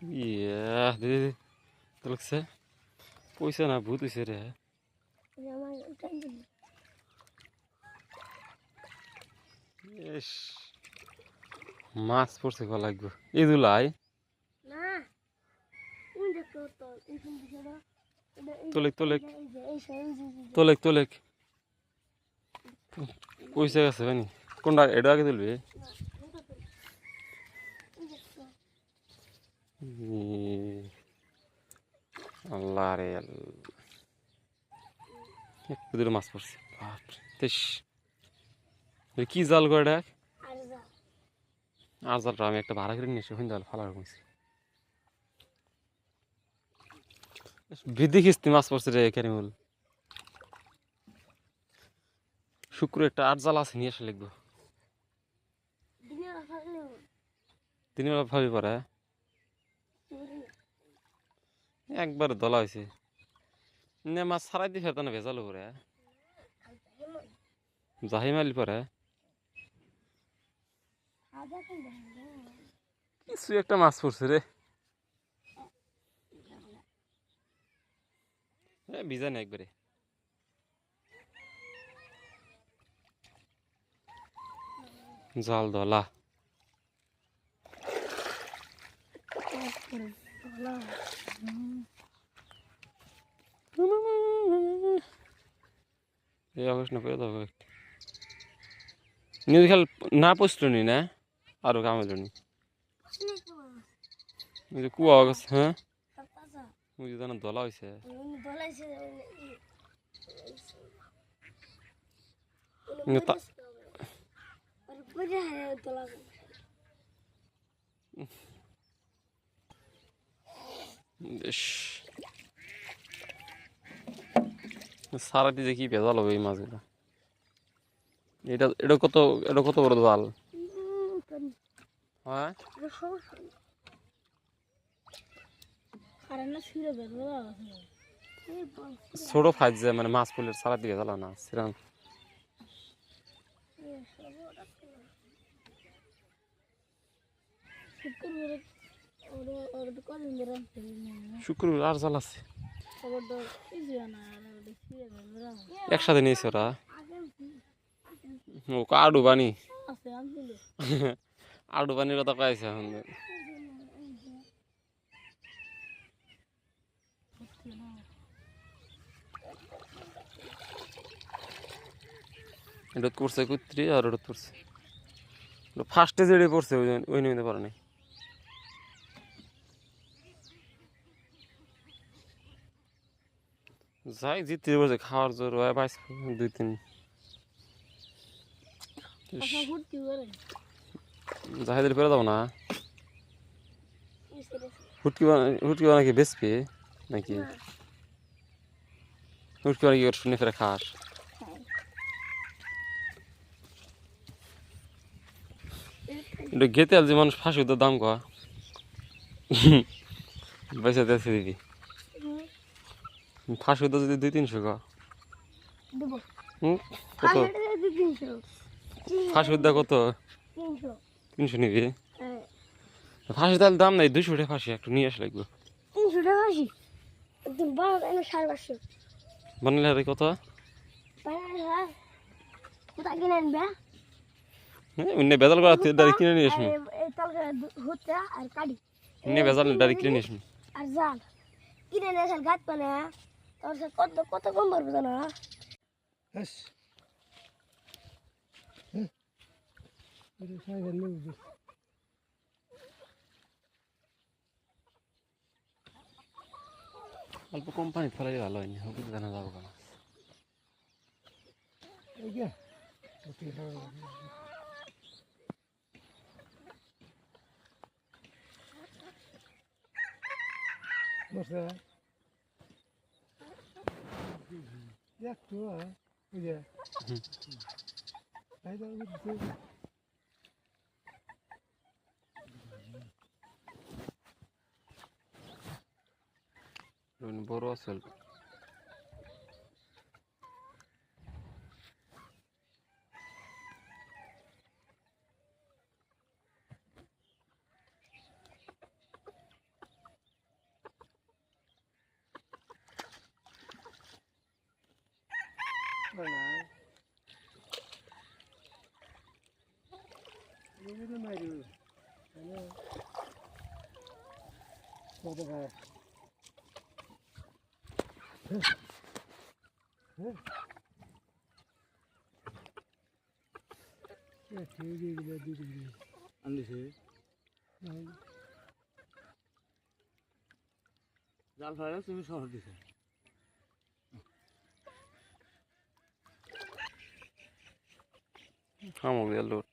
ইয়া দিদি লাগছে পয়সা না ভূত হইছে রে ইস মাছ পড়ছে কল লাগবে এই দুলাই তোলেক তোলেক তোলেক তোলেক পয়সা গেছে বানি কোনটা এটা আগে তুলবি আল্লাহ রে একটু দূরে মাছ পড়ছে বাপরে কি জাল করে ডাক আর জালটা আমি একটা ভাড়া করে নিয়ে এসে জাল ফালা রকমছি বৃদ্ধি খিস্তি মাছ পড়ছে রে ক্যারিমুল শুক্র একটা আট জাল আছে নিয়ে এসে লিখবো দিনের বেলা ভাবি পরে একবার দলা হয়েছে নে মাছ ছাড়াই দিয়ে ফেরত না ভেজালো পরে জাহি মালি পরে কিছু একটা মাছ পড়ছে রে ভিজা নেই একবারে জাল দলা এই অবশ্য না পেয়ে দেবো নিউজ খেল না পচল নি না আরো কামে নি কুয়া গেছে হ্যাঁ বুঝি জানা দলা হয়েছে সারা দিয়ে কি ভেজাল হবে এই মাছগুলো এটা এটা কত বড় জাল হ্যাঁ ছোট ফাইজ যায় মানে মাছ পড়লে সারা দিয়ে ভেজাল না সেরকম শুক্রবার আর জাল আছে একসাথে নিয়েছে ওরা ও আডু বানি আডু বানির কথা কয়েছে এখন এটা করছে কুত্রি আর ওটা পড়ছে ফার্স্টে যেটা পড়ছে ওই নিতে পারে নাই যাই জিতে বলছে খাওয়ার জোর হয় বাইশ 2-3 জাহেদের পেরে দাও না হুটকি বানাকি বেচবি নাকি হুটকি বানাকি শুনে ফেরে খাস এটা গেতে আল যে মানুষ ফাঁসি তো দাম কয়া পয়সা দেখে দিবি ফাঁসি তো যদি 200-300 কা কত ফাঁসি দা কত 300 নিবি ফাঁসি তাহলে দাম নাই 200 টাকা ফাঁসি একটু নিয়ে আস লাগবে 300 টাকা ফাঁসি একদম বানালে 550 বানালে আর কত কোথা কিনে আনবে এমনি বেজাল করা ডাইরেক্ট কিনে নিয়ে আসবি এই তলকা হচ্ছে আর কাটি এমনি বেজাল ডাইরেক্ট কিনে নিয়ে আসবি আর জাল কিনে নিয়ে আসার গাছ পানে তোর কত কত কম পড়বে না Yes. It is like a new. অল্প কম পানি ফেলাই ভালো হয়নি হবু জানা যাবো কেন Yeah. Okay. What's that? Yeah, too, huh? Yeah. I don't know. বড় আসল না এগুলো মারি মানে কত ভাই ঠিক এগুলো দিদি আনলিছে জাল ফেলে তুমি শহর দিছে সামগ্রী লোড